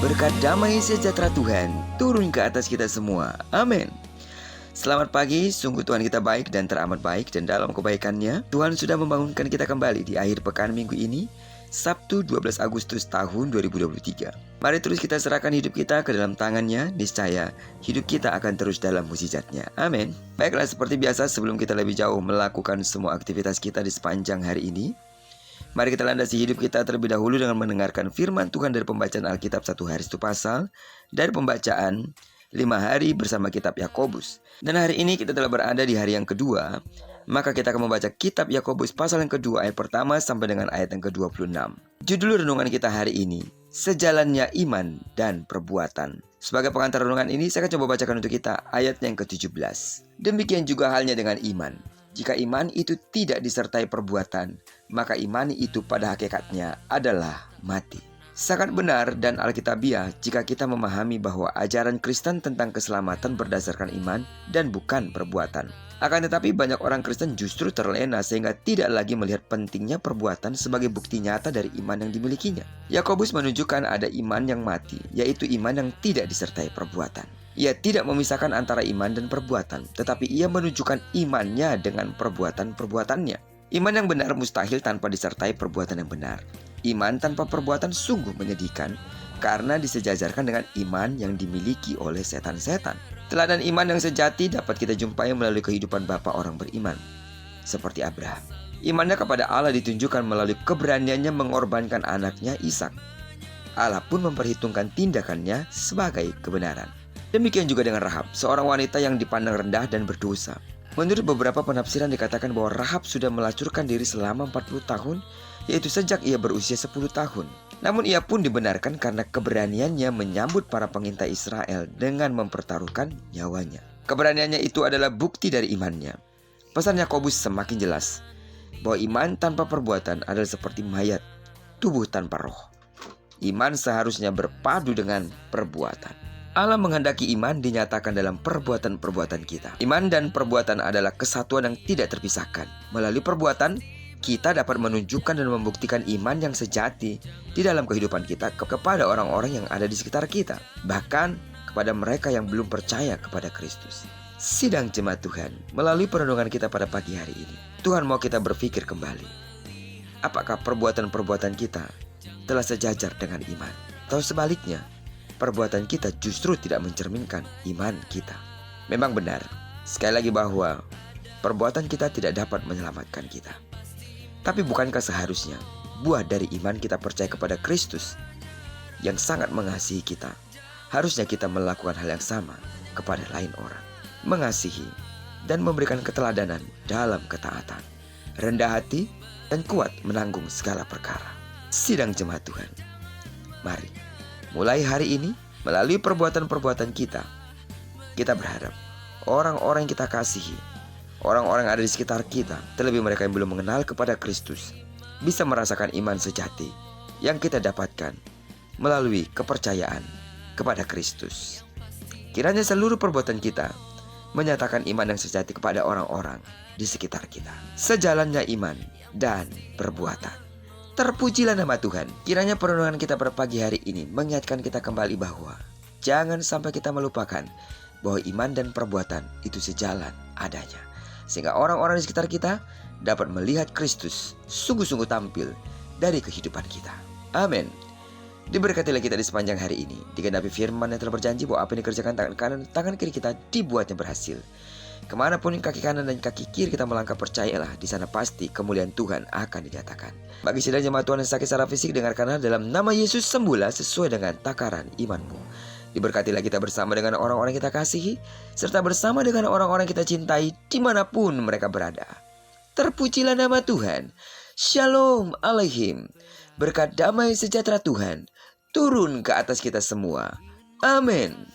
Berkat damai sejahtera Tuhan turun ke atas kita semua. Amin. Selamat pagi, sungguh Tuhan kita baik dan teramat baik, dan dalam kebaikannya Tuhan sudah membangunkan kita kembali di akhir pekan minggu ini, Sabtu 12 Agustus tahun 2023. Mari terus kita serahkan hidup kita ke dalam tangannya, niscaya hidup kita akan terus dalam mukjizatnya. Amin. Baiklah, seperti biasa sebelum kita lebih jauh melakukan semua aktivitas kita di sepanjang hari ini, mari kita landasi hidup kita terlebih dahulu dengan mendengarkan firman Tuhan dari pembacaan Alkitab 1 hari 1 pasal, dari pembacaan 5 hari bersama kitab Yakobus. Dan hari ini kita telah berada di hari yang kedua, maka kita akan membaca kitab Yakobus pasal yang kedua ayat pertama sampai dengan ayat yang ke-26. Judul renungan kita hari ini, Sejalannya Iman dan Perbuatan. Sebagai pengantar renungan ini, saya akan coba bacakan untuk kita ayat yang ke-17. Demikian juga halnya dengan iman. Jika iman itu tidak disertai perbuatan, maka iman itu pada hakikatnya adalah mati. Sangat benar dan alkitabiah jika kita memahami bahwa ajaran Kristen tentang keselamatan berdasarkan iman dan bukan perbuatan. Akan tetapi banyak orang Kristen justru terlena sehingga tidak lagi melihat pentingnya perbuatan sebagai bukti nyata dari iman yang dimilikinya. Yakobus menunjukkan ada iman yang mati, yaitu iman yang tidak disertai perbuatan. Ia tidak memisahkan antara iman dan perbuatan, tetapi ia menunjukkan imannya dengan perbuatan-perbuatannya. Iman yang benar mustahil tanpa disertai perbuatan yang benar. Iman tanpa perbuatan sungguh menyedihkan, karena disejajarkan dengan iman yang dimiliki oleh setan-setan. Teladan iman yang sejati dapat kita jumpai melalui kehidupan bapa orang beriman, seperti Abraham. Imannya kepada Allah ditunjukkan melalui keberaniannya mengorbankan anaknya Ishak. Allah pun memperhitungkan tindakannya sebagai kebenaran. Demikian juga dengan Rahab, seorang wanita yang dipandang rendah dan berdosa. Menurut beberapa penafsiran dikatakan bahwa Rahab sudah melacurkan diri selama 40 tahun, yaitu sejak ia berusia 10 tahun. Namun ia pun dibenarkan karena keberaniannya menyambut para pengintai Israel dengan mempertaruhkan nyawanya. Keberaniannya itu adalah bukti dari imannya. Pesan Yakobus semakin jelas bahwa iman tanpa perbuatan adalah seperti mayat, tubuh tanpa roh. Iman seharusnya berpadu dengan perbuatan. Allah menghendaki iman dinyatakan dalam perbuatan-perbuatan kita. Iman dan perbuatan adalah kesatuan yang tidak terpisahkan. Melalui perbuatan, kita dapat menunjukkan dan membuktikan iman yang sejati di dalam kehidupan kita kepada orang-orang yang ada di sekitar kita, bahkan kepada mereka yang belum percaya kepada Kristus. Sidang jemaat Tuhan, melalui perenungan kita pada pagi hari ini, Tuhan mau kita berpikir kembali. Apakah perbuatan-perbuatan kita telah sejajar dengan iman? Atau sebaliknya, perbuatan kita justru tidak mencerminkan iman kita? Memang benar, sekali lagi bahwa perbuatan kita tidak dapat menyelamatkan kita. Tapi bukankah seharusnya buah dari iman kita percaya kepada Kristus yang sangat mengasihi kita? Harusnya kita melakukan hal yang sama kepada lain orang. Mengasihi dan memberikan keteladanan dalam ketaatan, rendah hati dan kuat menanggung segala perkara. Sidang jemaat Tuhan, mari mulai hari ini melalui perbuatan-perbuatan kita berharap orang-orang yang kita kasihi, orang-orang yang ada di sekitar kita, terlebih mereka yang belum mengenal kepada Kristus, bisa merasakan iman sejati yang kita dapatkan melalui kepercayaan kepada Kristus. Kiranya seluruh perbuatan kita menyatakan iman yang sejati kepada orang-orang di sekitar kita. Sejalannya iman dan perbuatan. Terpujilah nama Tuhan. Kiranya perenungan kita pada pagi hari ini mengingatkan kita kembali bahwa jangan sampai kita melupakan bahwa iman dan perbuatan itu sejalan adanya, sehingga orang-orang di sekitar kita dapat melihat Kristus sungguh-sungguh tampil dari kehidupan kita. Amin. Diberkatilah kita di sepanjang hari ini, digenapi firman yang telah berjanji bahwa apa yang dikerjakan tangan kanan, tangan kiri kita dibuatnya berhasil. Kemanapun kaki kanan dan kaki kiri kita melangkah, percayalah di sana pasti kemuliaan Tuhan akan dinyatakan. Bagi sidang jemaat Tuhan yang sakit secara fisik, dengarkanlah dalam nama Yesus, sembuhlah sesuai dengan takaran imanmu. Diberkatilah kita bersama dengan orang-orang kita kasihi, serta bersama dengan orang-orang kita cintai dimanapun mereka berada. Terpujilah nama Tuhan. Shalom Aleichem. Berkat damai sejahtera Tuhan turun ke atas kita semua. Amin.